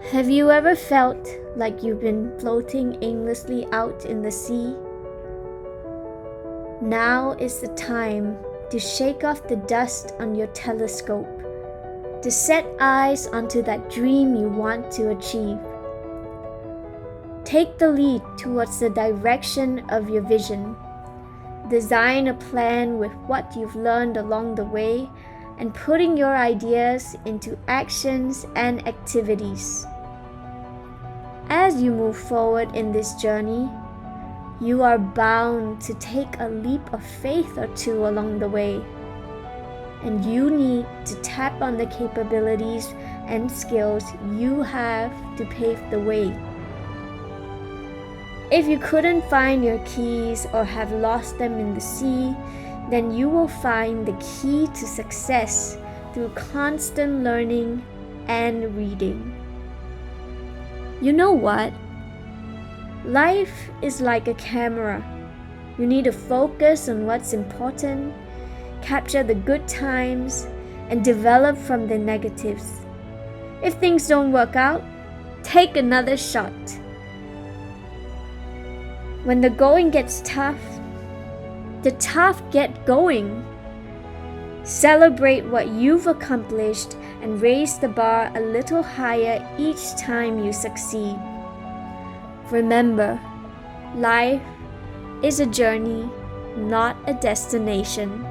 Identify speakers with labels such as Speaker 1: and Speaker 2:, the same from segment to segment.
Speaker 1: Have you ever felt like you've been floating aimlessly out in the sea? Now is the time to shake off the dust on your telescope, to set eyes onto that dream you want to achieve. Take the lead towards the direction of your vision. Design a plan with what you've learned along the way and putting your ideas into actions and activities. As you move forward in this journey, you are bound to take a leap of faith or two along the way, and you need to tap on the capabilities and skills you have to pave the way. If you couldn't find your keys or have lost them in the sea, then you will find the key to success through constant learning and reading. You know what? Life is like a camera. You need to focus on what's important, capture the good times, and develop from the negatives. If things don't work out, take another shot. When the going gets tough, the tough get going. Celebrate what you've accomplished and raise the bar a little higher each time you succeed. Remember, life is a journey, not a destination.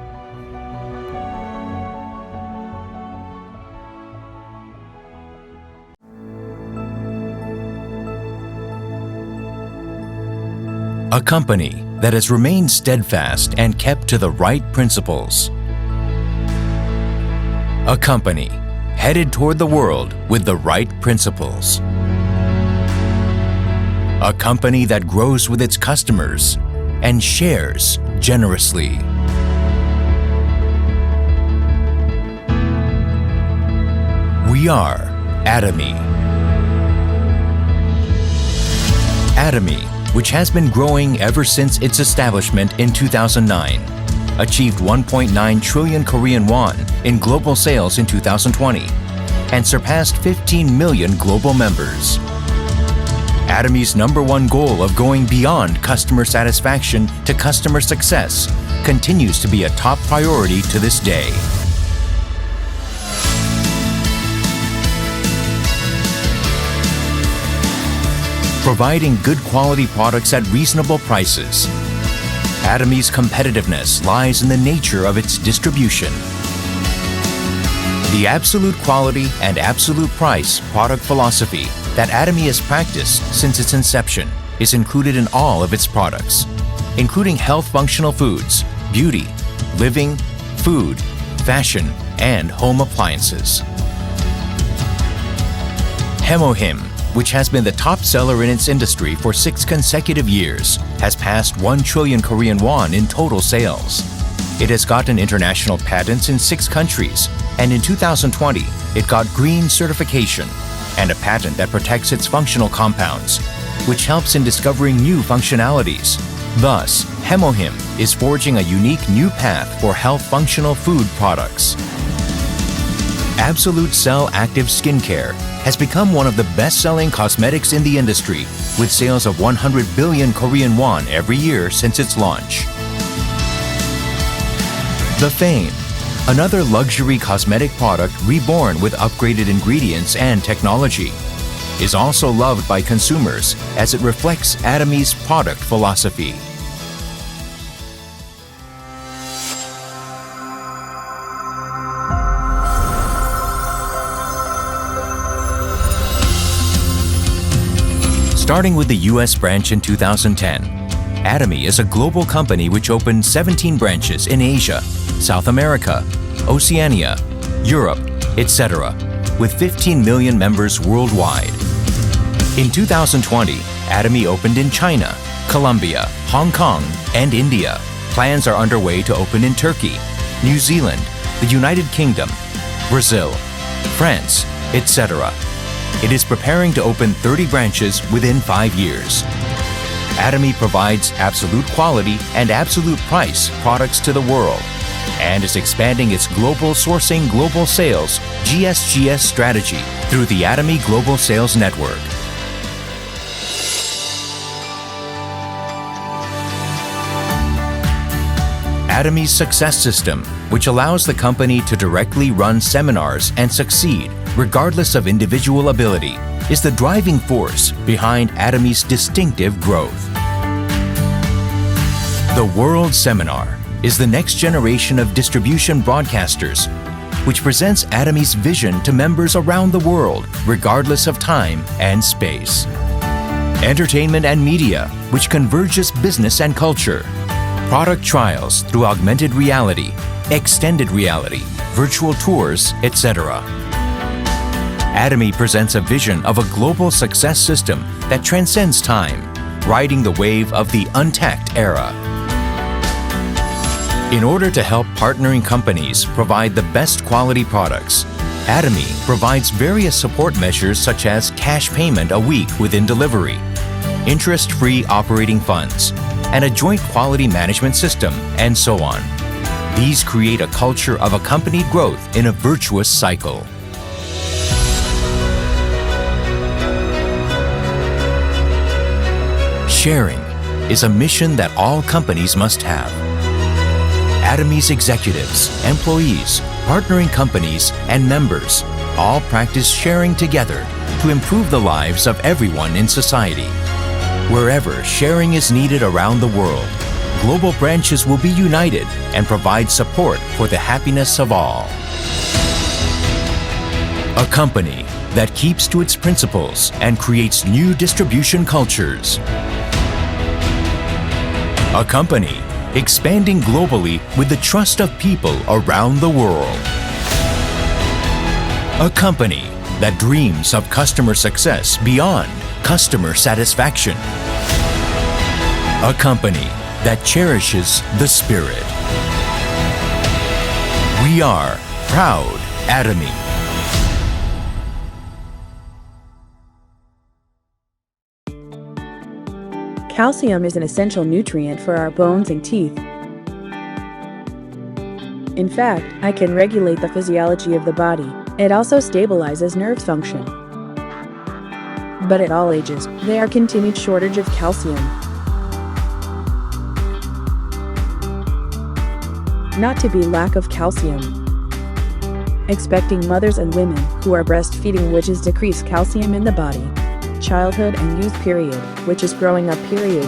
Speaker 2: A company that has remained steadfast and kept to the right principles. A company headed toward the world with the right principles. A company that grows with its customers and shares generously. We are Atomy. Atomy, which has been growing ever since its establishment in 2009, achieved 1.9 trillion Korean won in global sales in 2020 and surpassed 15 million global members. Atomy's #1 goal of going beyond customer satisfaction to customer success continues to be a top priority to this day. Providing good quality products at reasonable prices. Atomy's competitiveness lies in the nature of its distribution. The absolute quality and absolute price product philosophy that Atomy has practiced since its inception is included in all of its products, including health functional foods, beauty, living, food, fashion, and home appliances. Hemohim, which has been the top seller in its industry for 6 consecutive years, has passed 1 trillion Korean won in total sales. It has gotten international patents in 6 countries, and in 2020, it got green certification and a patent that protects its functional compounds, which helps in discovering new functionalities. Thus, Hemohim is forging a unique new path for health functional food products. Absolute Cell Active Skincare has become one of the best-selling cosmetics in the industry, with sales of 100 billion Korean won every year since its launch. The Fame, another luxury cosmetic product reborn with upgraded ingredients and technology, is also loved by consumers as it reflects Atomy's product philosophy. Starting with the US branch in 2010, Atomy is a global company which opened 17 branches in Asia, South America, Oceania, Europe, etc., with 15 million members worldwide. In 2020, Atomy opened in China, Colombia, Hong Kong, and India. Plans are underway to open in Turkey, New Zealand, the United Kingdom, Brazil, France, etc. It is preparing to open 30 branches within 5 years. Atomy provides absolute quality and absolute price products to the world. and is expanding its global sourcing, global sales (GSGS) strategy through the Atomy Global Sales Network. Atomy's success system, which allows the company to directly run seminars and succeed regardless of individual ability, is the driving force behind Atomy's distinctive growth. The World Seminar is the next generation of distribution broadcasters, which presents Atomy's vision to members around the world, regardless of time and space. Entertainment and media, which converges business and culture. Product trials through augmented reality, extended reality, virtual tours, etc. Atomy presents a vision of a global success system that transcends time, riding the wave of the untacked era. In order to help partnering companies provide the best quality products, Atomy provides various support measures such as cash payment a week within delivery, interest-free operating funds, and a joint quality management system, and so on. These create a culture of accompanied growth in a virtuous cycle. Sharing is a mission that all companies must have. Atomy's executives, employees, partnering companies, and members all practice sharing together to improve the lives of everyone in society. Wherever sharing is needed around the world, global branches will be united and provide support for the happiness of all. A company that keeps to its principles and creates new distribution cultures. A company expanding globally with the trust of people around the world. A company that dreams of customer success beyond customer satisfaction. A company that cherishes the spirit. We are proud Atomy.
Speaker 3: Calcium is an essential nutrient for our bones and teeth. In fact, it can regulate the physiology of the body. It also stabilizes nerve function. But at all ages, there are continued shortage of calcium. Not to be lack of calcium. Expecting mothers and women who are breastfeeding, which is decreased calcium in the body. Childhood and youth period, which is growing up periods.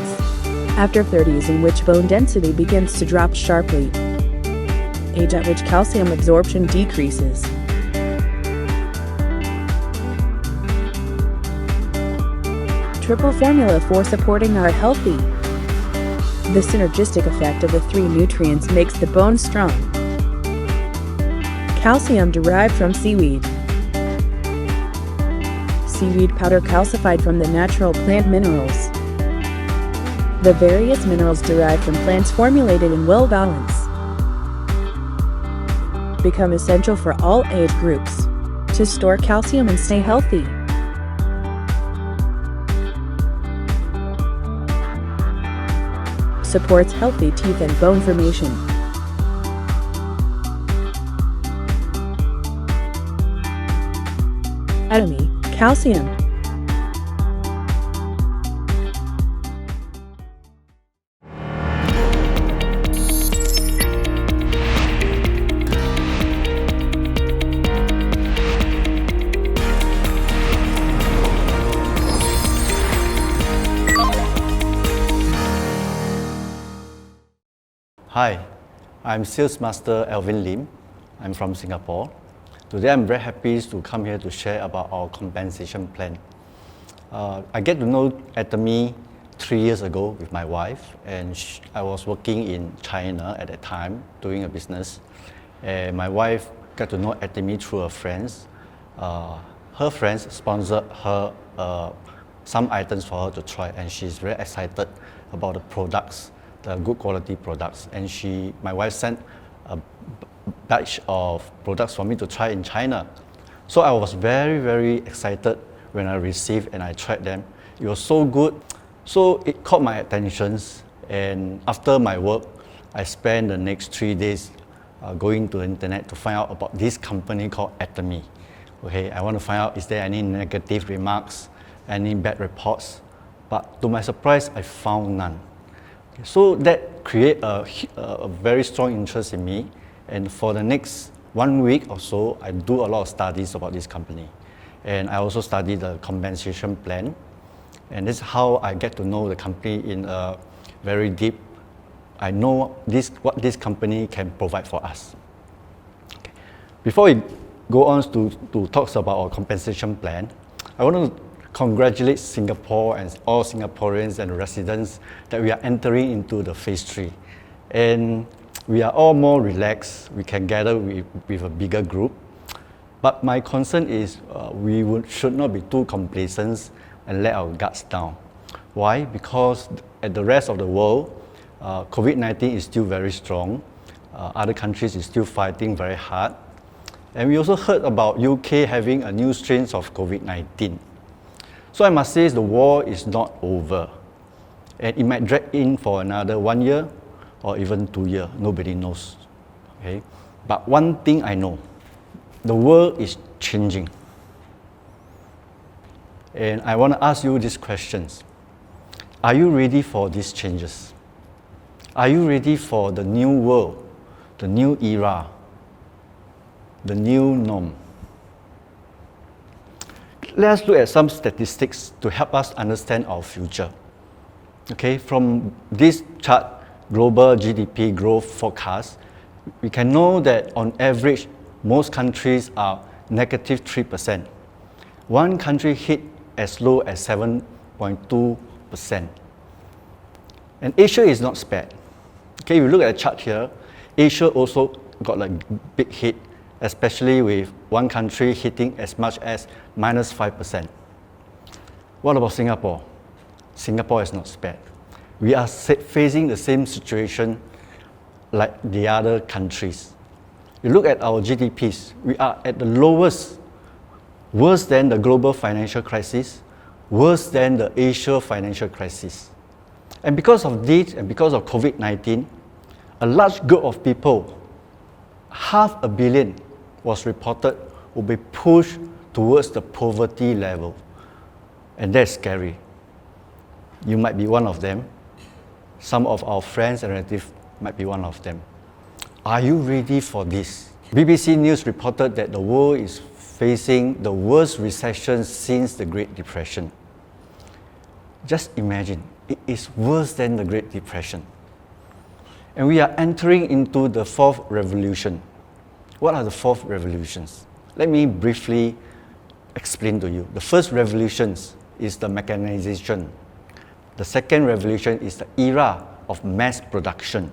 Speaker 3: After 30s, in which bone density begins to drop sharply. Age at which calcium absorption decreases. Triple formula for supporting our healthy. The synergistic effect of the three nutrients makes the bone strong. Calcium derived from seaweed. Seaweed powder calcified from the natural plant minerals. The various minerals derived from plants formulated in well balance become essential for all age groups to store calcium and stay healthy. Supports healthy teeth and bone formation. Atomy, calcium.
Speaker 4: Hi, I'm Sales Master Alvin Lim. I'm from Singapore. Today I'm very happy to come here to share about our compensation plan. I get to know Atomy 3 years ago with my wife, and I was working in China at that time doing a business. And my wife got to know Atomy through her friends. Her friends sponsored her some items for her to try, and she's very excited about the products, the good quality products. And my wife sent a batch of products for me to try in China. So I was very, very excited when I received and I tried them. It was so good. So it caught my attention. And after my work, I spent the next 3 days going to the internet to find out about this company called Atomy. Okay, I want to find out, is there any negative remarks, any bad reports? But to my surprise, I found none. Okay, so that created a very strong interest in me. And for the next 1 week or so, I do a lot of studies about this company. And I also study the compensation plan. And this is how I get to know the company in a very deep. I know what this company can provide for us. Okay. Before we go on to talk about our compensation plan, I want to congratulate Singapore and all Singaporeans and residents that we are entering into the phase 3. And we are all more relaxed. We can gather with a bigger group. But my concern is should not be too complacent and let our guards down. Why? Because at the rest of the world, COVID-19 is still very strong. Other countries is still fighting very hard. And we also heard about UK having a new strain of COVID-19. So I must say the war is not over. And it might drag in for another 1 year or even 2 years. Nobody knows. Okay? But one thing I know, the world is changing. And I want to ask you these questions. Are you ready for these changes? Are you ready for the new world, the new era, the new norm? Let's look at some statistics to help us understand our future. Okay, from this chart, global GDP growth forecast, we can know that on average, most countries are negative 3%. One country hit as low as 7.2%. And Asia is not spared. Okay, if you look at the chart here, Asia also got a big hit, especially with one country hitting as much as minus 5%. What about Singapore? Singapore is not spared. We are facing the same situation like the other countries. You look at our GDPs, we are at the lowest, worse than the global financial crisis, worse than the Asia financial crisis. And because of this and because of COVID-19, a large group of people, 500 million was reported, will be pushed towards the poverty level. And that's scary. You might be one of them. Some of our friends and relatives might be one of them. Are you ready for this? BBC News reported that the world is facing the worst recession since the Great Depression. Just imagine, it is worse than the Great Depression. And we are entering into the fourth revolution. What are the fourth revolutions? Let me briefly explain to you. The first revolution is the mechanization. The second revolution is the era of mass production.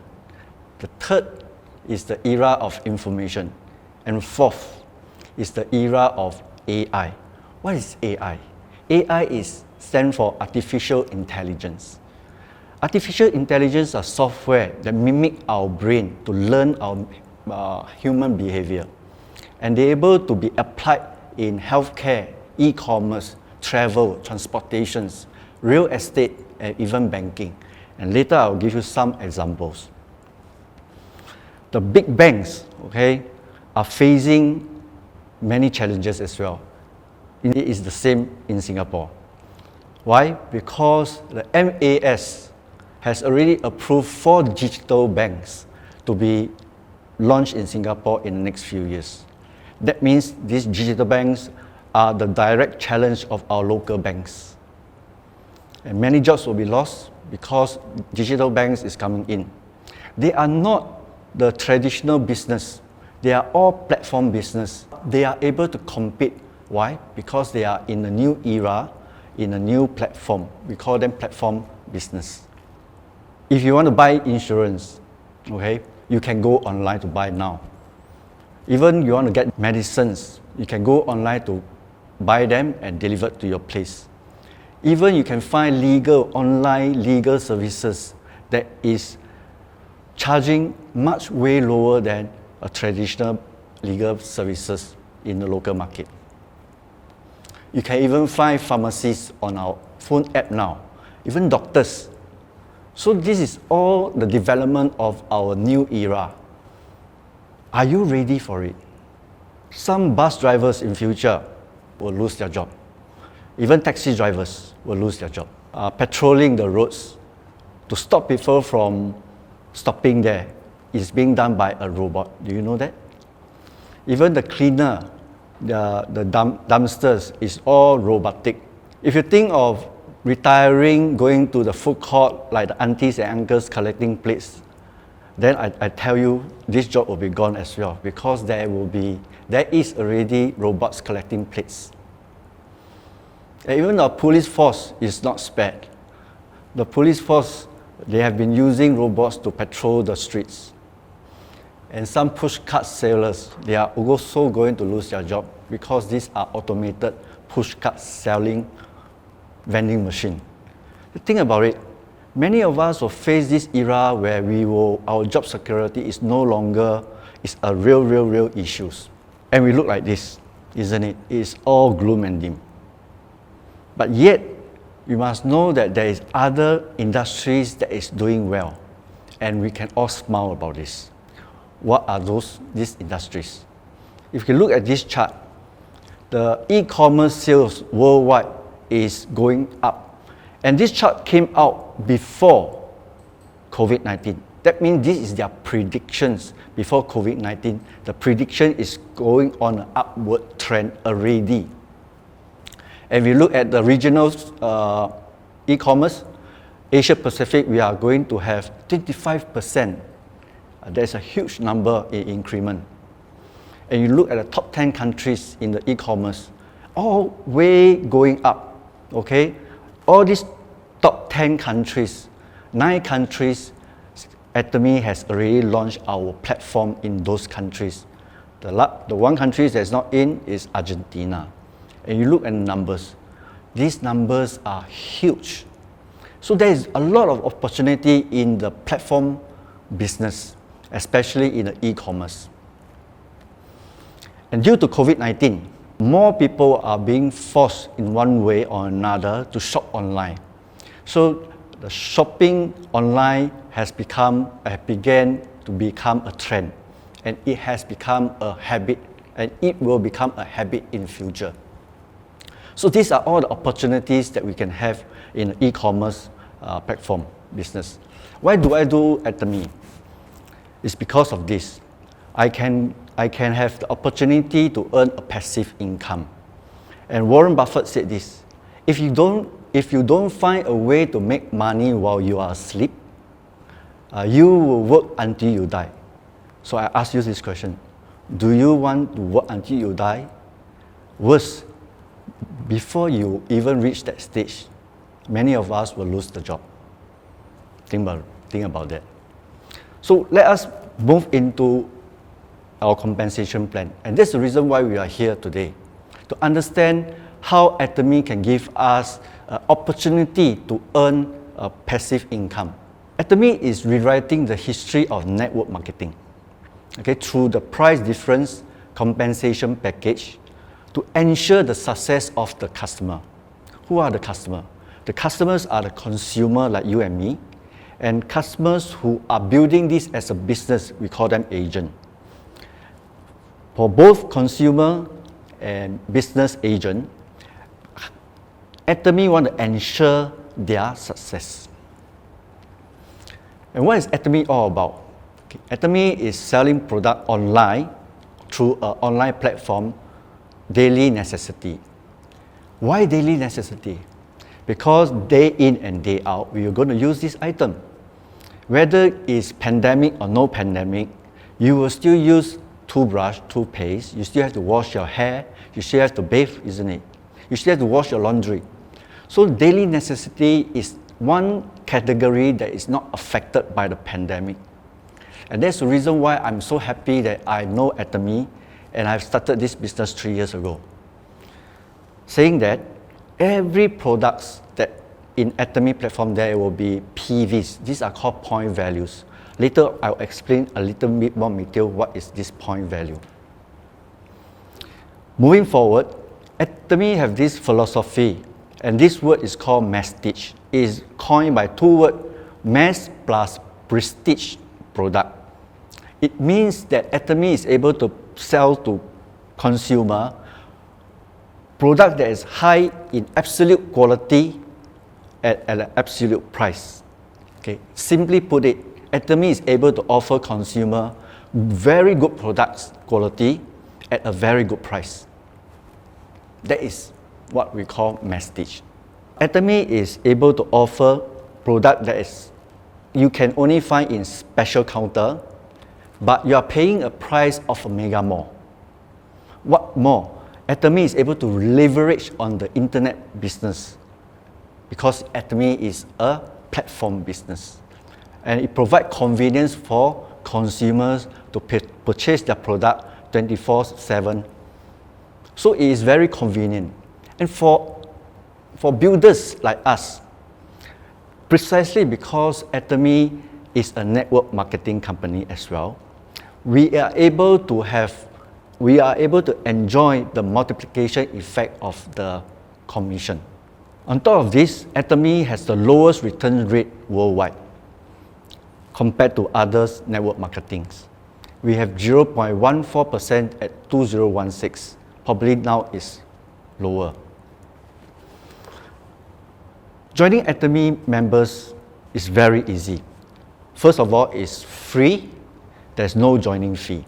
Speaker 4: The third is the era of information. And fourth is the era of AI. What is AI? AI stands for artificial intelligence. Artificial intelligence are software that mimic our brain to learn our human behavior. And they're able to be applied in healthcare, e-commerce, travel, transportations, real estate, and even banking. And later I'll give you some examples. The big banks, okay, are facing many challenges as well. It is the same in Singapore. Why? Because the MAS has already approved 4 digital banks to be launched in Singapore in the next few years. That means these digital banks are the direct challenge of our local banks. And many jobs will be lost because digital banks is coming in. They are not the traditional business. They are all platform business. They are able to compete. Why? Because they are in a new era, in a new platform. We call them platform business. If you want to buy insurance, okay, you can go online to buy now. Even you want to get medicines, you can go online to buy them and delivered to your place. Even you can find online legal services that is charging much way lower than a traditional legal services in the local market. You can even find pharmacies on our phone app now, even doctors. So this is all the development of our new era. Are you ready for it? Some bus drivers in future will lose their job. Even taxi drivers will lose their job. Patrolling the roads to stop people from stopping there is being done by a robot. Do you know that? Even the cleaner, the dumpsters is all robotic. If you think of retiring, going to the food court like the aunties and uncles collecting plates, then I tell you this job will be gone as well, because there is already robots collecting plates. And even the police force is not spared. The police force, they have been using robots to patrol the streets. And some pushcart sellers, they are also going to lose their job because these are automated pushcart selling vending machine. Think about it. Many of us will face this era where our job security is no longer a real issues. And we look like this, isn't it? It's all gloom and doom. But yet, we must know that there is other industries that is doing well, and we can all smile about this. What are these industries? If you look at this chart, the e-commerce sales worldwide is going up. And this chart came out before COVID-19. That means this is their predictions before COVID-19. The prediction is going on an upward trend already. And we look at the regional e-commerce, Asia Pacific, we are going to have 25%. There's a huge number in increment. And you look at the top 10 countries in the e-commerce, all way going up, okay? All these top 10 countries, 9 countries, Atomy has already launched our platform in those countries. The one country that's not in is Argentina. And you look at the numbers, these numbers are huge. So there is a lot of opportunity in the platform business, especially in the e-commerce. And due to COVID-19, more people are being forced in one way or another to shop online. So the shopping online began to become a trend, and it has become a habit, and it will become a habit in future. So these are all the opportunities that we can have in the e-commerce platform business. Why do I do Atomy? It's because of this. I can have the opportunity to earn a passive income. And Warren Buffett said this: if you don't find a way to make money while you are asleep, you will work until you die. So I ask you this question: do you want to work until you die? Worse, before you even reach that stage, many of us will lose the job. Think about that. So let us move into our compensation plan. And that's the reason why we are here today, to understand how Atomy can give us an opportunity to earn a passive income. Atomy is rewriting the history of network marketing, okay, through the price difference compensation package to ensure the success of the customer. Who are the customers? The customers are the consumer like you and me, and customers who are building this as a business, we call them agent. For both consumer and business agent, Atomy want to ensure their success. And what is Atomy all about? Okay, Atomy is selling product online through an online platform, daily necessity. Why daily necessity? Because day in and day out, we are going to use this item. Whether it's pandemic or no pandemic, you will still use toothbrush, toothpaste, you still have to wash your hair, you still have to bathe, isn't it? You still have to wash your laundry. So daily necessity is one category that is not affected by the pandemic. And that's the reason why I'm so happy that I know Atomy and I've started this business 3 years ago. Saying that every products that in Atomy platform there will be PVs. These are called point values. Later I'll explain a little bit more detail what is this point value. Moving forward, Atomy have this philosophy, and this word is called Mastership. It is coined by two words, mass plus prestige product. It means that Atomy is able to sell to consumer product that is high in absolute quality at an absolute price. Okay. Simply put it, Atomy is able to offer consumer very good products quality at a very good price. That is what we call Mastership. Atomy is able to offer product that is you can only find in special counter, but you are paying a price of a mega mall. What more? Atomy is able to leverage on the internet business because Atomy is a platform business, and it provides convenience for consumers to purchase their product 24/7. So it is very convenient. And for builders like us, precisely because Atomy is a network marketing company as well, we are able to enjoy the multiplication effect of the commission. On top of this, Atomy has the lowest return rate worldwide compared to others network marketings. We have 0.14% at 2016. Probably now is lower. Joining Atomy members is very easy. First of all, it's free. There's no joining fee.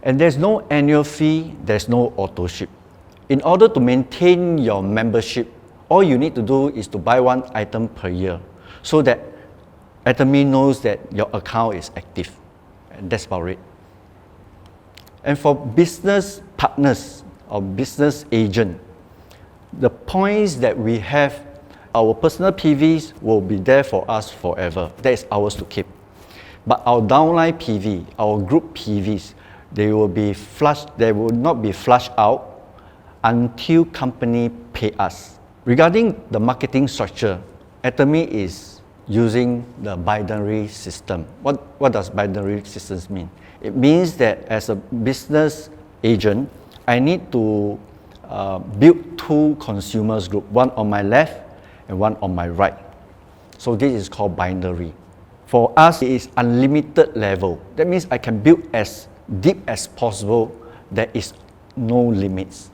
Speaker 4: And there's no annual fee, there's no auto ship. In order to maintain your membership, all you need to do is to buy one item per year so that Atomy knows that your account is active. And that's about it. And for business partners or business agent, the points that we have, our personal PVs will be there for us forever. That is ours to keep. But our downline PV, our group PVs, they will not be flushed out until company pay us. Regarding the marketing structure, Atomy is using the binary system. What does binary systems mean? It means that as a business agent, I need to build two consumers group, one on my left and one on my right. So this is called binary. For us, it is unlimited level. That means I can build as deep as possible. There is no limits.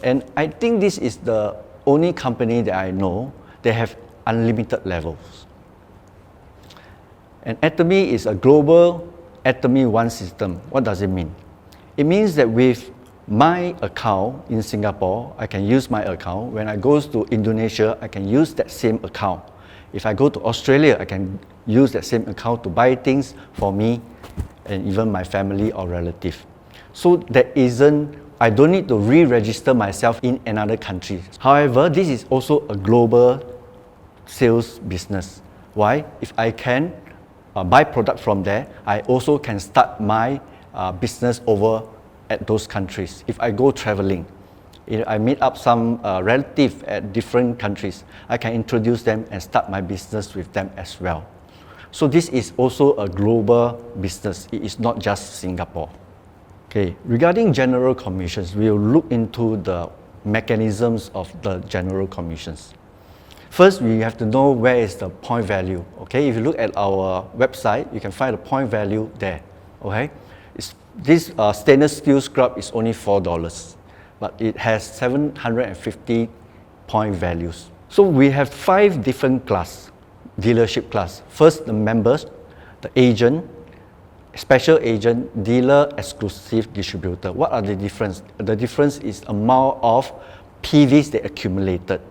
Speaker 4: And I think this is the only company that I know that have unlimited levels. And Atomy is a global Atomy One system. What does it mean? It means that with my account in Singapore, I can use my account. When I go to Indonesia, I can use that same account. If I go to Australia, I can use that same account to buy things for me and even my family or relative. So I don't need to re-register myself in another country. However, this is also a global sales business. Why? If I can buy product from there, I also can start my business over at those countries. If I go traveling, if I meet up some relative at different countries, I can introduce them and start my business with them as well. So this is also a global business. It is not just Singapore. Okay, regarding general commissions, we will look into the mechanisms of the general commissions. First, we have to know where is the point value. Okay, if you look at our website, you can find the point value there. Okay, this stainless steel scrub is only $4, but it has 750 point values. So we have 5 different dealership class. First, the members, the agent, special agent, dealer, exclusive distributor. What are the difference? The difference is amount of PVs they accumulated.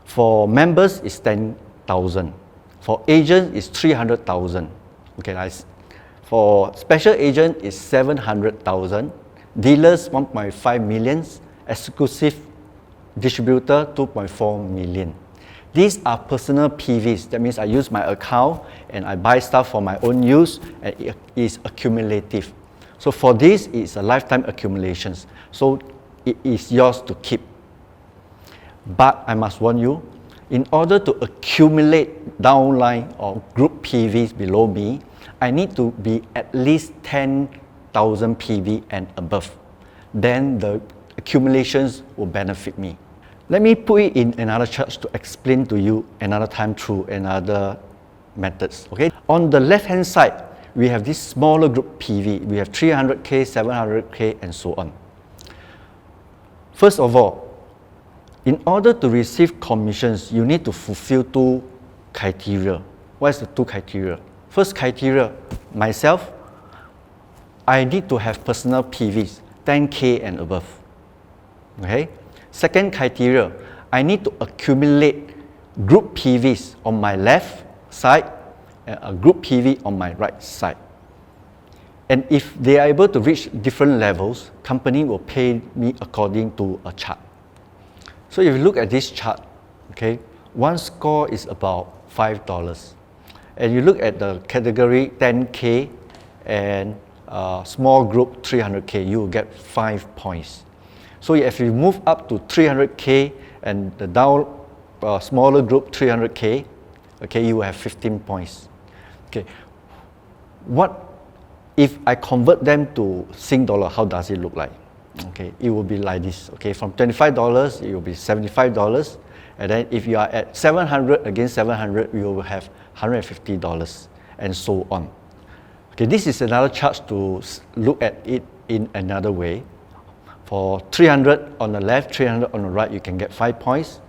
Speaker 4: For members, it's 10,000. For agent, it's 300,000. Okay, nice. For special agent, it's 700,000. Dealers, 1.5 million. Exclusive distributor, 2.4 million. These are personal PVs. That means I use my account and I buy stuff for my own use, and it is accumulative. So for this, it's a lifetime accumulations. So it is yours to keep. But I must warn you, in order to accumulate downline or group PVs below me, I need to be at least 10,000 PV and above. Then the accumulations will benefit me. Let me put it in another chart to explain to you another time through another methods. Okay. On the left hand side, we have this smaller group PV. We have 300K, 700K, and so on. First of all, in order to receive commissions, you need to fulfill two criteria. What is the two criteria? First criteria, myself, I need to have personal PVs, 10K and above. Okay? Second criteria, I need to accumulate group PVs on my left side and a group PV on my right side. And if they are able to reach different levels, company will pay me according to a chart. So if you look at this chart, okay, one score is about $5. And you look at the category 10K and small group 300K, you will get 5 points. So if you move up to 300K and the down smaller group 300K, okay, you will have 15 points. Okay, what if I convert them to Sing dollar? How does it look like? Okay, it will be like this. Okay, from $25, it will be $75, and then if you are at 700 against 700, you will have $150, and so on. Okay, this is another chart to look at it in another way. For 300 on the left, 300 on the right, you can get 5 points.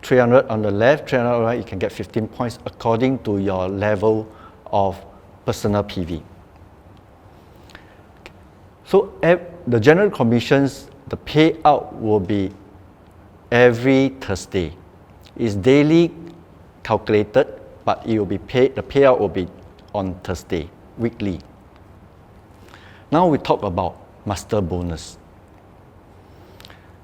Speaker 4: 300 on the left, 300 on the right, you can get 15 points according to your level of personal PV. So the general commissions, the payout will be every Thursday. It's daily calculated, but it will be paid, the payout will be on Thursday, weekly. Now we talk about master bonus.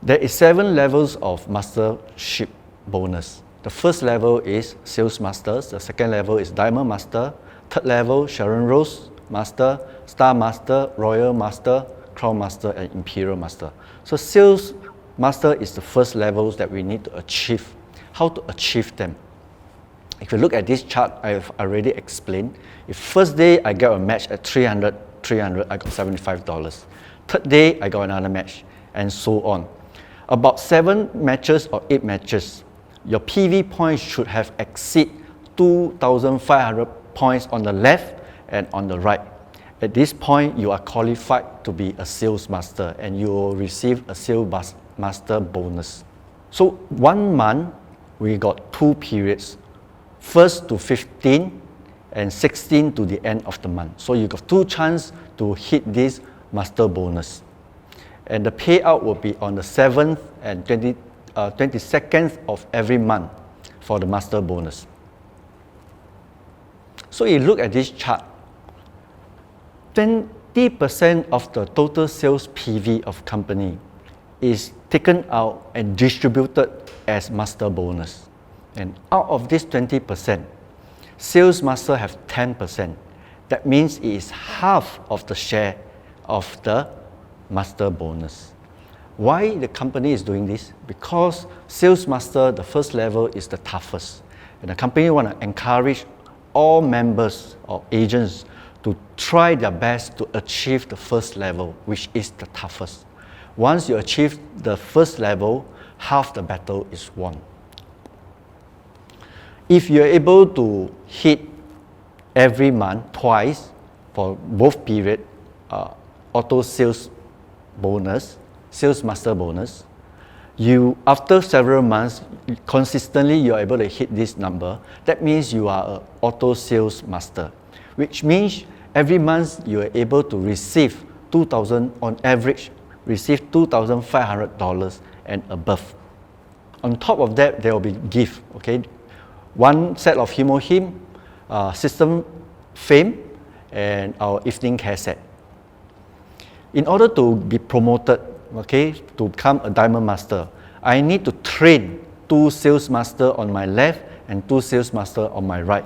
Speaker 4: There is 7 levels of mastership bonus. The first level is sales masters, the second level is diamond master, third level Sharon Rose master, star master, royal master, crown master, and imperial master. So sales master is the first levels that we need to achieve. How to achieve them? If you look at this chart, I've already explained. If first day I get a match at 300, I got $75. Third day I got another match, and so on. About 7 matches or 8 matches, your PV points should have exceed 2,500 points on the left and on the right. At this point, you are qualified to be a sales master and you will receive a sales master bonus. So 1 month, we got 2 periods, 1st to 15 and 16 to the end of the month. So you got 2 chances to hit this master bonus. And the payout will be on the 7th and 22nd of every month for the master bonus. So you look at this chart, 20% of the total sales PV of company is taken out and distributed as master bonus. And out of this 20%, sales master have 10%. That means it is half of the share of the master bonus. Why the company is doing this? Because sales master, the first level, is the toughest. And the company want to encourage all members or agents to try their best to achieve the first level, which is the toughest. Once you achieve the first level, half the battle is won. If you're able to hit every month twice for both period, auto sales bonus, sales master bonus, you after several months consistently you're able to hit this number. That means you are an auto sales master, which means every month you are able to receive 2,000 on average, receive $2,500 and above. On top of that, there will be gift. Okay, 1 set of Himo-Him, system fame, and our evening care set. In order to be promoted, okay, to become a diamond master, I need to train 2 sales master on my left and 2 sales master on my right.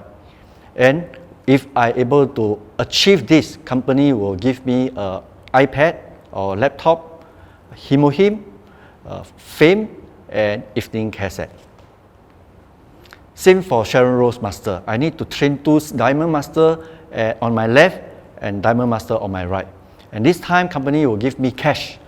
Speaker 4: And if I able to achieve this, company will give me an iPad or laptop, Himo-Him, fame, and evening care set. Same for Sharon Rose master. I need to train 2 diamond master on my left and diamond master on my right. And this time, company will give me cash,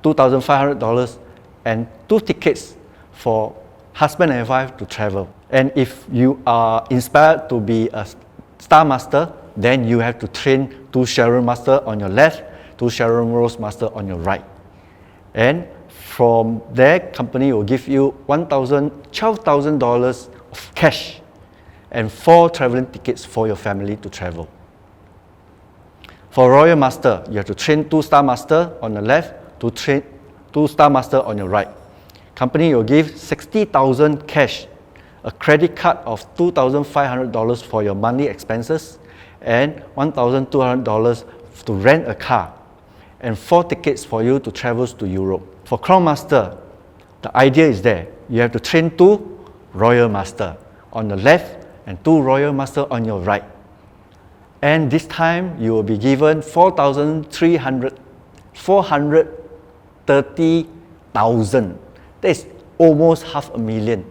Speaker 4: $2,500, and 2 tickets for husband and wife to travel. And if you are inspired to be a Star Master, then you have to train 2 Sharon Master on your left, 2 Sharon Rose Master on your right. And from there, company will give you $12,000 of cash and 4 traveling tickets for your family to travel. For Royal Master, you have to train 2 Star Master on the left, 2 Star Master on your right. Company will give $60,000 cash, a credit card of $2,500 for your monthly expenses, and $1,200 to rent a car, and 4 tickets for you to travel to Europe. For Crown Master, the idea is there. You have to train 2 Royal Master on the left and 2 Royal Master on your right. And this time you will be given $430,000. That is almost $500,000.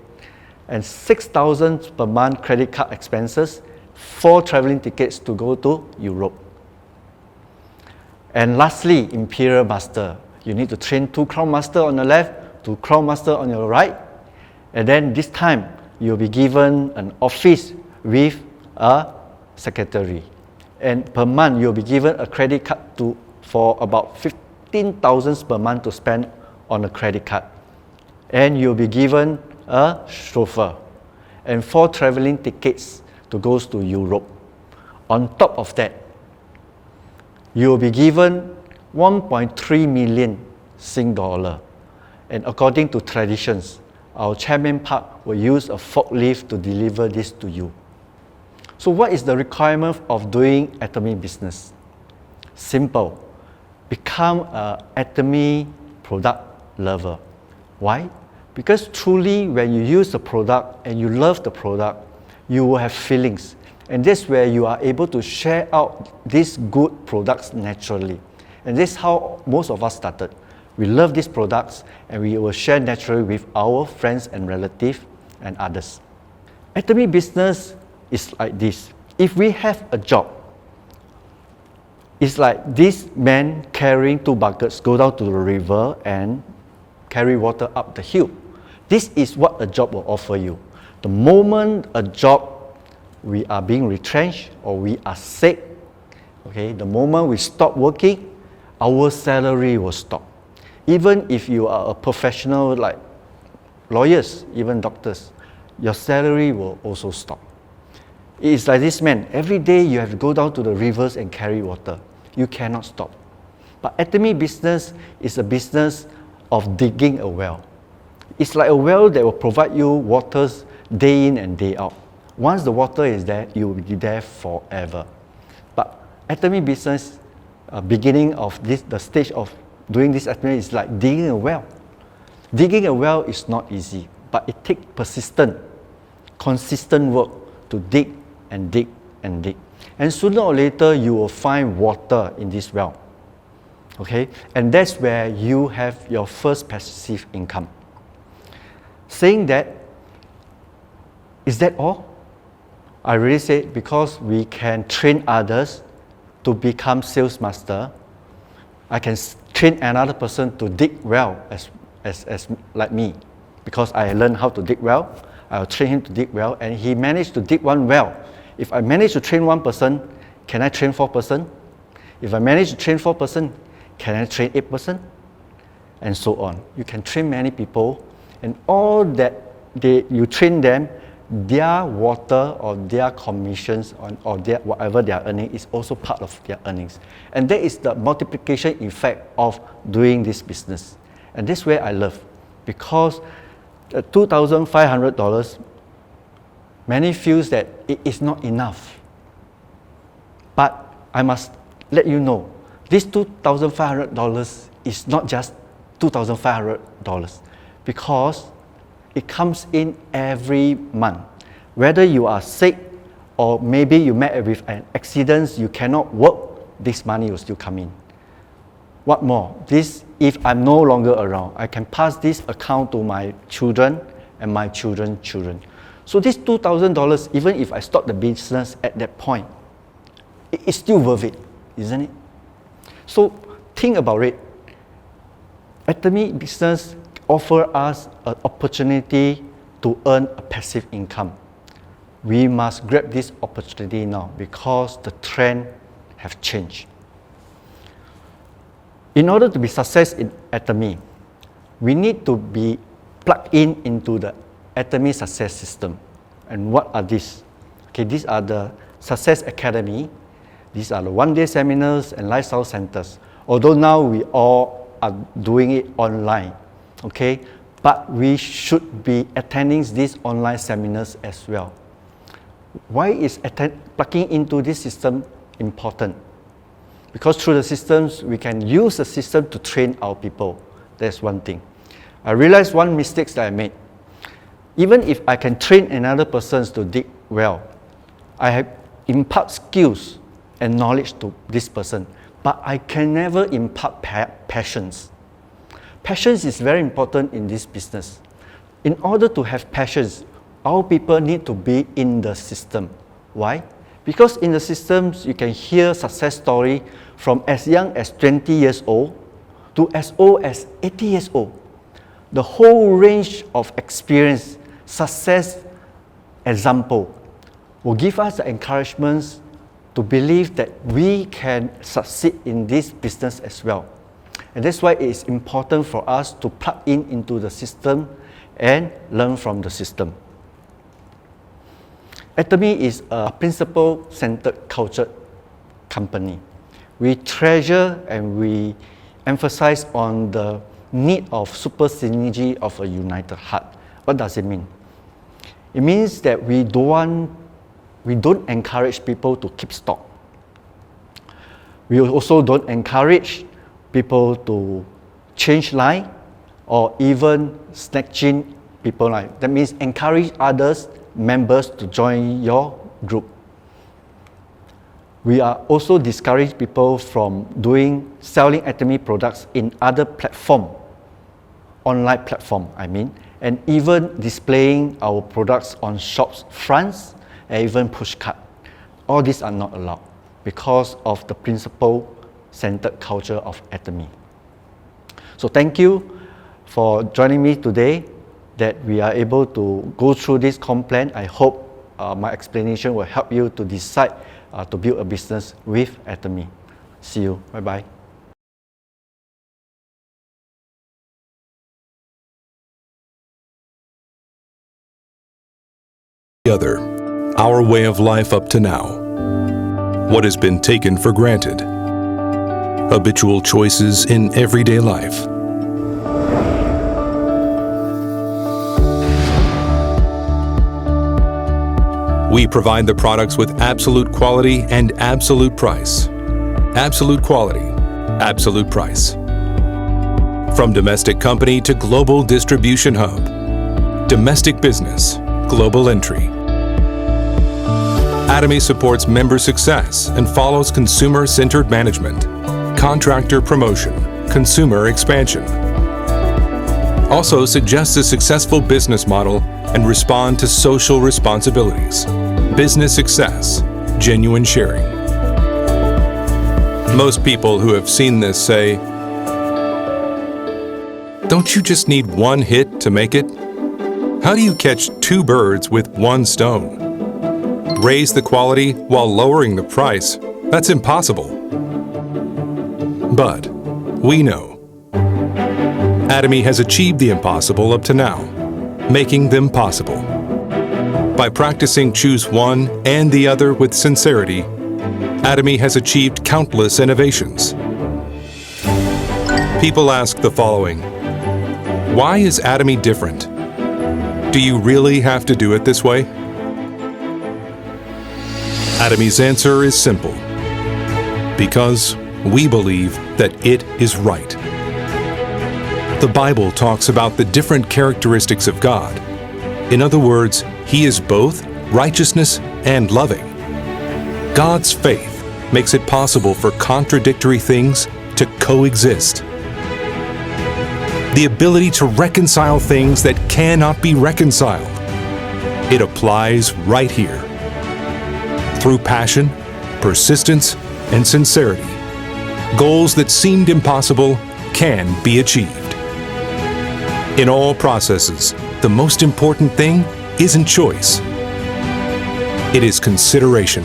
Speaker 4: And $6,000 per month credit card expenses, 4 traveling tickets to go to Europe. And lastly, Imperial Master. You need to train 2 Crown Master on the left, 2 Crown Master on your right. And then this time, you'll be given an office with a secretary. And per month, you'll be given a credit card for about $15,000 per month to spend on a credit card. And you'll be given a chauffeur and 4 traveling tickets to go to Europe. On top of that, you will be given 1.3 million Sing dollar. And according to traditions, our Chairman Park will use a forklift to deliver this to you. So what is the requirement of doing Atomy business? Simple. Become an Atomy product lover. Why? Because truly when you use the product and you love the product, you will have feelings. And that's where you are able to share out these good products naturally. And this is how most of us started. We love these products and we will share naturally with our friends and relatives and others. Atomy business is like this. If we have a job, it's like this man carrying 2 buckets, go down to the river and carry water up the hill. This is what a job will offer you. The moment a job, we are being retrenched or we are sick, okay, the moment we stop working, our salary will stop. Even if you are a professional like lawyers, even doctors, your salary will also stop. It is like this man. Every day you have to go down to the rivers and carry water. You cannot stop. But Atomy business is a business of digging a well. It's like a well that will provide you waters day in and day out. Once the water is there, you will be there forever. But Atomy business, beginning of this, the stage of doing this Atomy is like digging a well. Digging a well is not easy, but it takes persistent, consistent work to dig and dig and dig. And sooner or later, you will find water in this well. Okay? And that's where you have your first passive income. Saying that, is that all? I really say because we can train others to become sales master. I can train another person to dig well as like me. Because I learned how to dig well, I'll train him to dig well, and he managed to dig one well. If I manage to train 1 person, can I train 4 person? If I manage to train 4 person, can I train 8 person? And so on. You can train many people, and all that you train them, their water or their commissions or their whatever they are earning is also part of their earnings. And that is the multiplication effect of doing this business. And this way I love, because $2,500, many feels that it is not enough. But I must let you know, this $2,500 is not just $2,500, because it comes in every month. Whether you are sick or maybe you met with an accident, you cannot work, this money will still come in. What more? This, if I'm no longer around, I can pass this account to my children and my children's children. So this $2,000, even if I stop the business at that point, it is still worth it, isn't it? So think about it. Atomy business offer us an opportunity to earn a passive income. we must grab this opportunity now because the trend have changed. In order to be success in Atomy, we need to be plugged in into the Atomy success system. And what are these? Okay, these are the Success Academy. These are the one-day seminars and lifestyle centers. Although now we all are doing it online, okay, but we should be attending these online seminars as well. Why is plugging into this system important? Because through the systems, we can use the system to train our people. That's one thing. I realized one mistake that I made. Even if I can train another person to dig well, I have impart skills and knowledge to this person, but I can never impart passions. Passions is very important in this business. In order to have passions, our people need to be in the system. Why? Because in the systems, you can hear success story from as young as 20 years old to as old as 80 years old. The whole range of experience, success example will give us the encouragement to believe that we can succeed in this business as well. And that's why it is important for us to plug in into the system and learn from the system. Atomy is a principle-centered culture company. We treasure and we emphasize on the need of super synergy of a united heart. What does it mean? It means that we don't encourage people to keep stock. We also don't encourage people to change line or even snatching people line. That means encourage others, members to join your group. We are also discourage people from selling Atomy products in other online platform, and even displaying our products on shops fronts and even push cart. All these are not allowed because of the principle-centered culture of Atomy. So thank you for joining me today that we are able to go through this plan. I hope my explanation will help you to decide to build a business with Atomy. See you. Bye-bye.
Speaker 5: Other, our way of life up to now, what has been taken for granted, habitual choices in everyday life. We provide the products with absolute quality and absolute price. Absolute quality, absolute price. From domestic company to global distribution hub. Domestic business, global entry. Atomy supports member success and follows consumer-centered management, contractor promotion, consumer expansion. Also suggests a successful business model and respond to social responsibilities, business success, genuine sharing. Most people who have seen this say, "Don't you just need one hit to make it? How do you catch two birds with one stone? Raise the quality while lowering the price? That's impossible." But we know Atomy has achieved the impossible up to now, making them possible. By practicing choose one and the other with sincerity, Atomy has achieved countless innovations. People ask the following: why is Atomy different? Do you really have to do it this way? Atomy's answer is simple: because we believe that it is right. The Bible talks about the different characteristics of God. In other words, He is both righteousness and loving. God's faith makes it possible for contradictory things to coexist. The ability to reconcile things that cannot be reconciled. It applies right here. Through passion, persistence, and sincerity, goals that seemed impossible can be achieved. In all processes, the most important thing isn't choice. It is consideration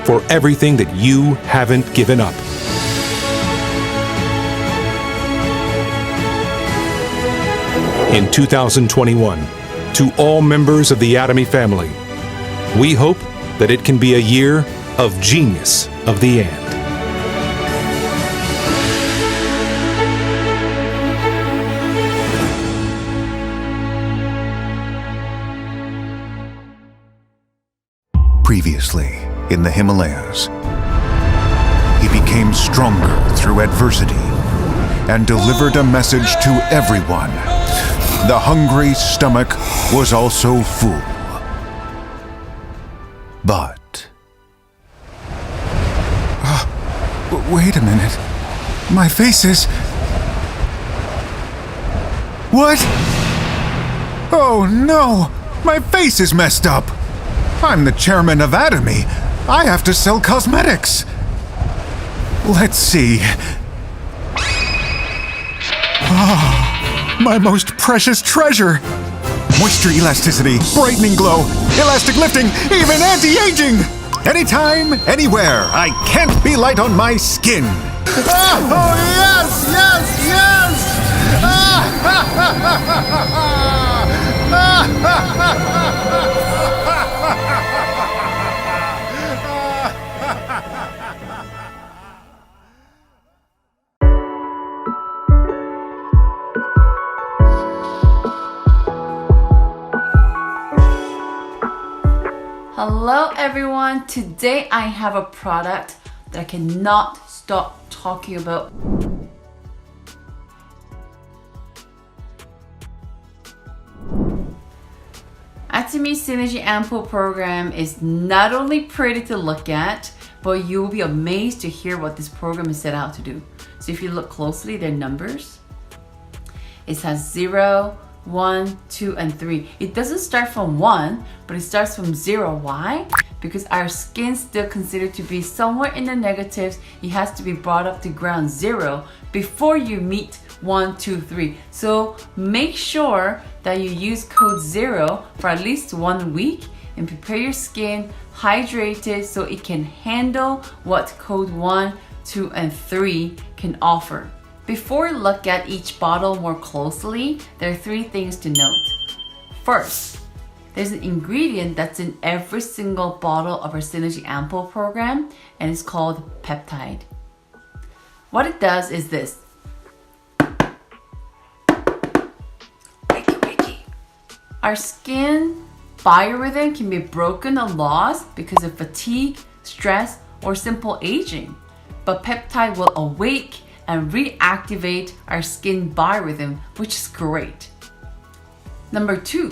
Speaker 5: for everything that you haven't given up. In 2021, to all members of the Atomy family, we hope that it can be a year of genius of the and.
Speaker 6: Previously in the Himalayas, he became stronger through adversity and delivered a message to everyone. The hungry stomach was also full. But... wait a minute. My face is... What? Oh no! My face is messed up! I'm the chairman of Atomy. I have to sell cosmetics. Let's see. My most precious treasure! Moisture elasticity, brightening glow, elastic lifting, even anti-aging! Anytime, anywhere, I can't be light on my skin! Oh, yes, yes, yes!
Speaker 7: Hello everyone, today I have a product that I cannot stop talking about. Atomy Synergy Ampoule program is not only pretty to look at, but you'll be amazed to hear what this program is set out to do. So if you look closely, their numbers, it has 0, 1, 2, and 3. It doesn't start from 1, but it starts from 0. Why? Because our skin's still considered to be somewhere in the negatives. It has to be brought up to ground 0 before you meet 1, 2, 3. So make sure that you use code 0 for at least 1 week and prepare your skin hydrated so it can handle what code 1, 2, and 3 can offer. Before we look at each bottle more closely, there are 3 things to note. First, there's an ingredient that's in every single bottle of our Synergy Ampoule program, and it's called peptide. What it does is this. Our skin biorhythm can be broken or lost because of fatigue, stress, or simple aging. But peptide will awake and reactivate our skin biorhythm, which is great. Number 2,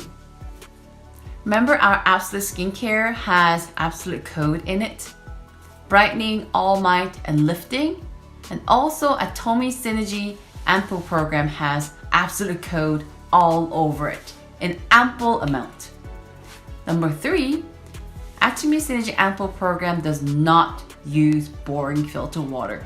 Speaker 7: remember our Absolute Skincare has Absolute Code in it? Brightening, All Might, and Lifting. And also Atomy Synergy Ampoule program has Absolute Code all over it in ample amount. Number 3, Atomy Synergy Ampoule program does not use boring filter water.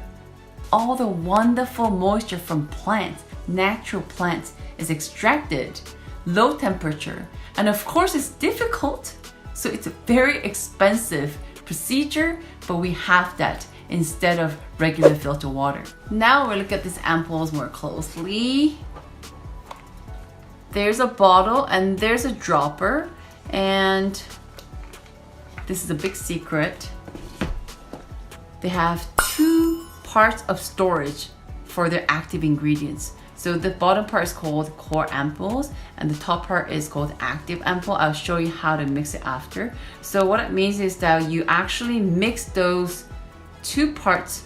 Speaker 7: All the wonderful moisture from plants, natural plants, is extracted, low temperature, and of course it's difficult, so it's a very expensive procedure, but we have that instead of regular filter water. Now we'll look at these ampoules more closely. There's a bottle and there's a dropper, and this is a big secret. They have 2 parts of storage for their active ingredients. So the bottom part is called core ampoules and the top part is called active ampoule. I'll show you how to mix it after. So what it means is that you actually mix those 2 parts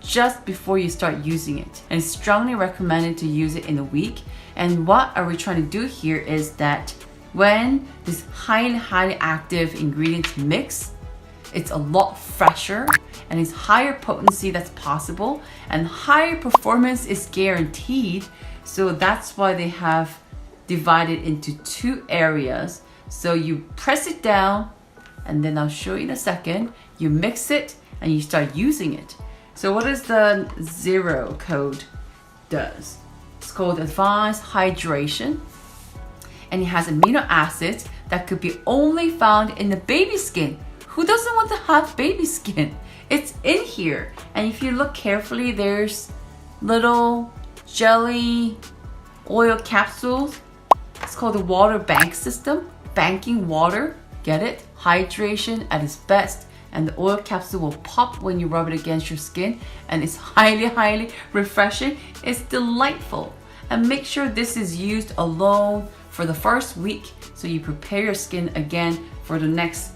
Speaker 7: just before you start using it. And it's strongly recommended to use it in a week. And what are we trying to do here is that when this highly active ingredients mix, it's a lot fresher and it's higher potency that's possible and higher performance is guaranteed. So that's why they have divided into 2 areas. So you press it down and then I'll show you in a second. You mix it and you start using it. So what does the 0 code does? It's called Advanced Hydration, and it has amino acids that could be only found in the baby skin. Who doesn't want to have baby skin? It's in here. And if you look carefully, there's little jelly oil capsules. It's called the water bank system. Banking water, get it? Hydration at its best. And the oil capsule will pop when you rub it against your skin. And it's highly refreshing. It's delightful. And make sure this is used alone for the first week so you prepare your skin again for the next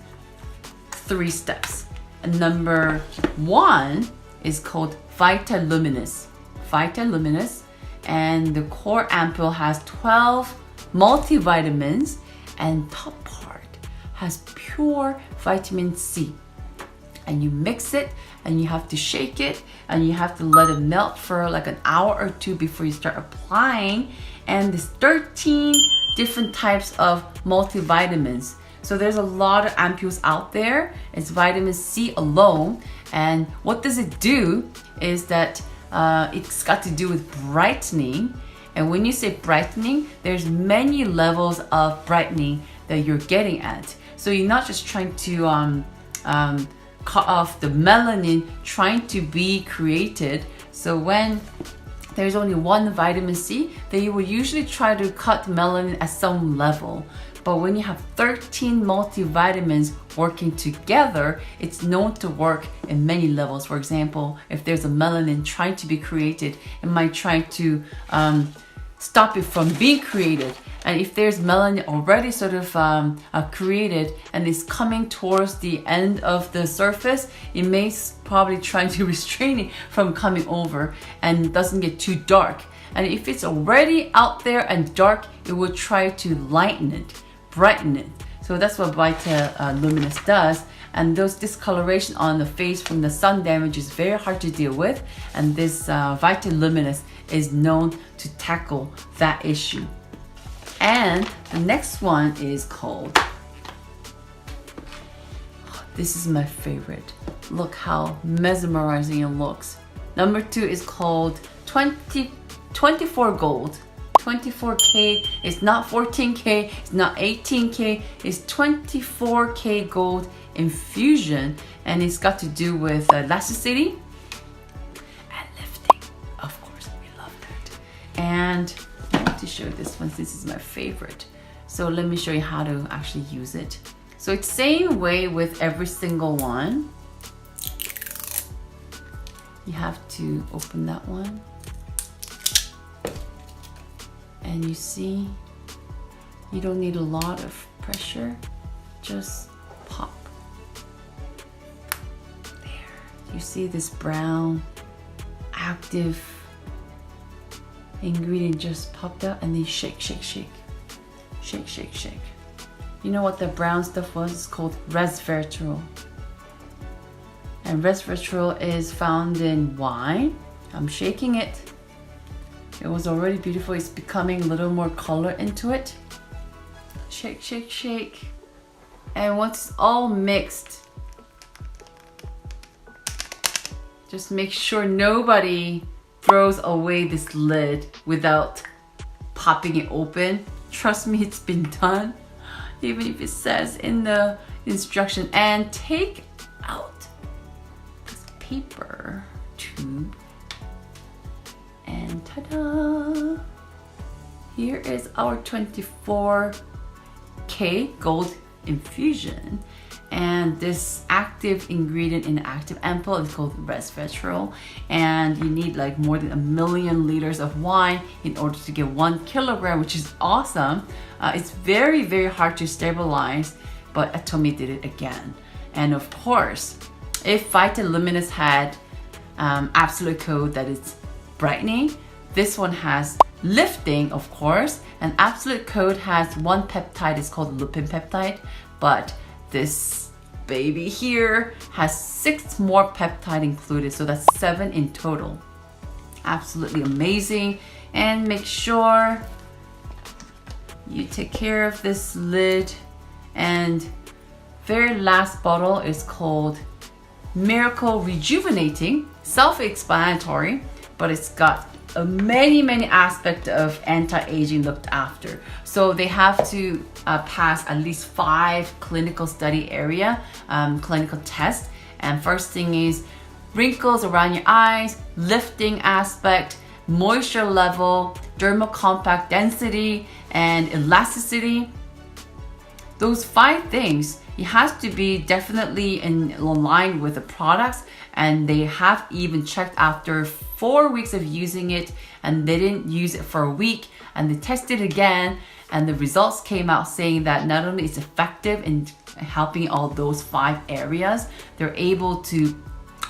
Speaker 7: 3 steps. And number 1 is called Vitaluminous. Vitaluminous, and the core ampoule has 12 multivitamins, and top part has pure vitamin C. And you mix it, and you have to shake it, and you have to let it melt for like an hour or 2 before you start applying. And there's 13 different types of multivitamins. So there's a lot of ampoules out there. It's vitamin C alone. And what does it do is that it's got to do with brightening. And when you say brightening, there's many levels of brightening that you're getting at. So you're not just trying to cut off the melanin trying to be created. So when there's only one vitamin C, then you will usually try to cut melanin at some level. But when you have 13 multivitamins working together, it's known to work in many levels. For example, if there's a melanin trying to be created, it might try to stop it from being created. And if there's melanin already sort of created and is coming towards the end of the surface, it may probably try to restrain it from coming over and doesn't get too dark. And if it's already out there and dark, it will try to lighten it, brighten it. So that's what Vitaluminous does. And those discoloration on the face from the sun damage is very hard to deal with. And this Vitaluminous is known to tackle that issue. And the next one is called, this is my favorite. Look how mesmerizing it looks. Number 2 is called 24 Gold. 24K, it's not 14K, it's not 18K, it's 24K Gold Infusion. And it's got to do with elasticity and lifting. Of course, we love that. And I want to show this one since it's my favorite. So let me show you how to actually use it. So it's same way with every single one. You have to open that one. And you see, you don't need a lot of pressure, just pop. There, you see this brown, active ingredient just popped out, and then shake, shake, shake. Shake, shake, shake. You know what the brown stuff was? It's called resveratrol. And resveratrol is found in wine. I'm shaking it. It was already beautiful. It's becoming a little more color into it. Shake, shake, shake. And once it's all mixed, just make sure nobody throws away this lid without popping it open. Trust me, it's been done. Even if it says in the instruction. And take out this paper tube. And ta-da! Here is our 24K Gold Infusion. And this active ingredient in the active ampoule is called resveratrol. And you need like more than 1 million liters of wine in order to get 1 kilogram, which is awesome. It's very, very hard to stabilize, but Atomy did it again. And of course, if Vitaluminous had absolute code that is brightening, this one has lifting, of course, and absolute code has 1 peptide, it's called lupin peptide, but this baby here has 6 more peptide included, so that's 7 in total. Absolutely amazing. And make sure you take care of this lid. And very last bottle is called Miracle Rejuvenating, self-explanatory, but it's got many aspects of anti-aging looked after. So they have to pass at least 5 clinical study area, clinical tests. And first thing is wrinkles around your eyes, lifting aspect, moisture level, dermal compact density, and elasticity. Those 5 things, it has to be definitely in line with the products, and they have even checked after 4 weeks of using it, and they didn't use it for a week, and they tested again, and the results came out saying that not only it's effective in helping all those 5 areas, they're able to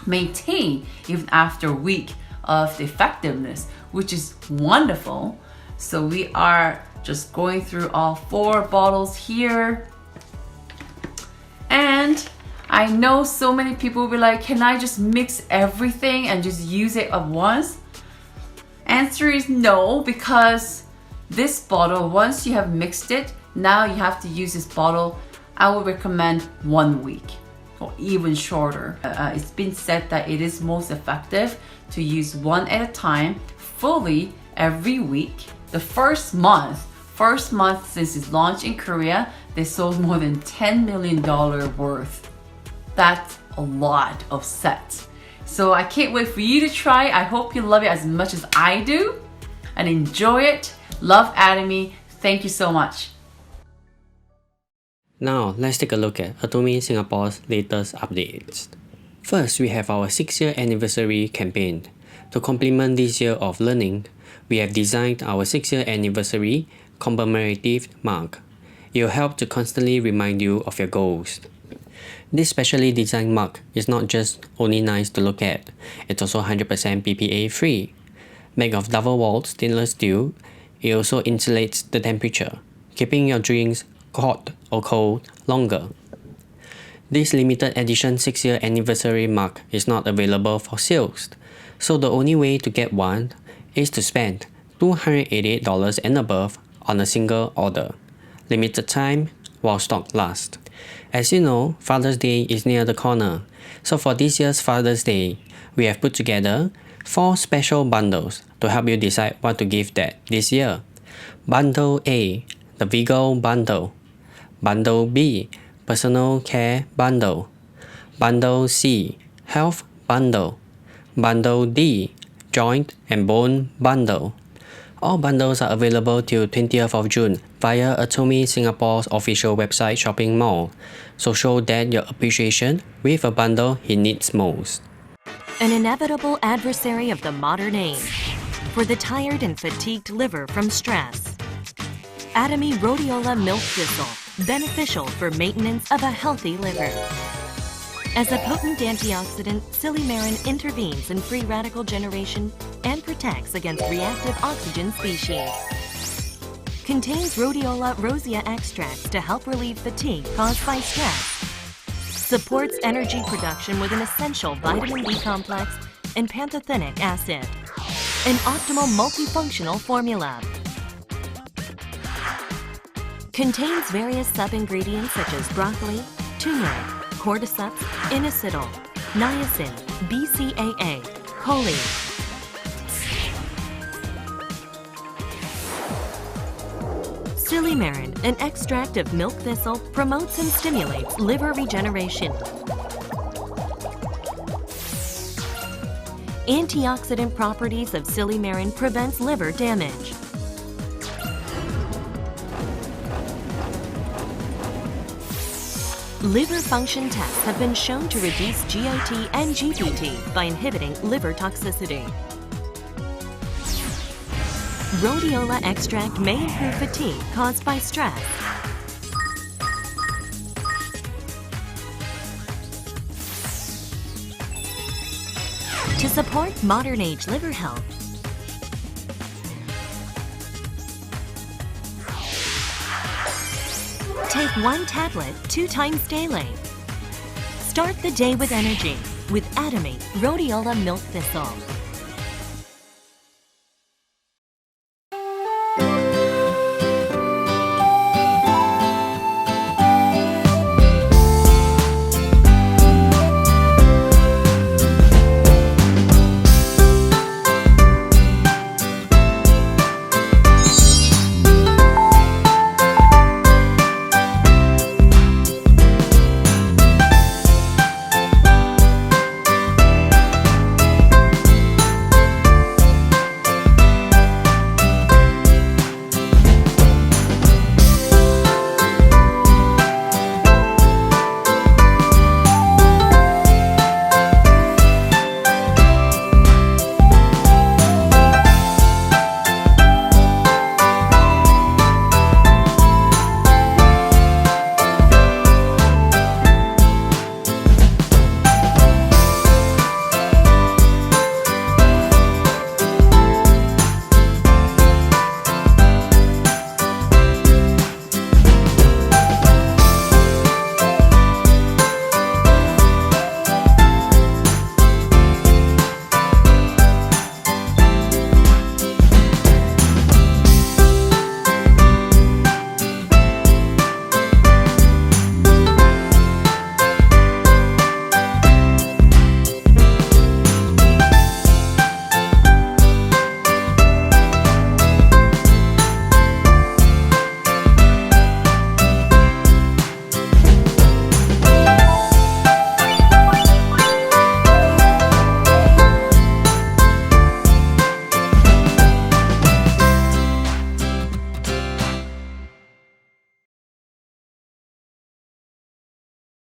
Speaker 7: maintain even after a week of the effectiveness, which is wonderful. So we are just going through all 4 bottles here. And I know so many people will be like, can I just mix everything and just use it at once? Answer is no, because this bottle, once you have mixed it, now you have to use this bottle. I would recommend 1 week or even shorter. It's been said that it is most effective to use one at a time, fully every week. The first month since its launch in Korea, they sold more than $10 million worth. That's a lot of sets. So I can't wait for you to try. I hope you love it as much as I do and enjoy it. Love Atomy. Thank you so much.
Speaker 8: Now, let's take a look at Atomy Singapore's latest updates. First, we have our 6-year anniversary campaign. To complement this year of learning, we have designed our 6-year anniversary commemorative mug. It will help to constantly remind you of your goals. This specially designed mug is not just only nice to look at, it's also 100% BPA free. Made of double-walled stainless steel, it also insulates the temperature, keeping your drinks hot or cold longer. This limited edition 6-year anniversary mug is not available for sales, so the only way to get one is to spend $288 and above on a single order. Limited time while stock lasts. As you know, Father's Day is near the corner, so for this year's Father's Day, we have put together 4 special bundles to help you decide what to give Dad this year. Bundle A, the Vigor Bundle. Bundle B, Personal Care Bundle. Bundle C, Health Bundle. Bundle D, Joint and Bone Bundle. All bundles are available till 20th of June via Atomy Singapore's official website shopping mall. So show Dad your appreciation with a bundle he needs most.
Speaker 9: An inevitable adversary of the modern age for the tired and fatigued liver from stress. Atomy Rhodiola Milk Thistle, beneficial for maintenance of a healthy liver. As a potent antioxidant, silymarin intervenes in free radical generation and protects against reactive oxygen species. Contains Rhodiola rosea extracts to help relieve fatigue caused by stress. Supports energy production with an essential vitamin B complex and pantothenic acid. An optimal multifunctional formula. Contains various sub-ingredients such as broccoli, turmeric, cordyceps, inositol, niacin, BCAA, choline. Silymarin, an extract of milk thistle, promotes and stimulates liver regeneration. Antioxidant properties of silymarin prevents liver damage. Liver function tests have been shown to reduce GOT and GPT by inhibiting liver toxicity. Rhodiola extract may improve fatigue caused by stress. To support modern age liver health, take 1 tablet 2 times daily. Start the day with energy with Atomy Rhodiola Milk Thistle.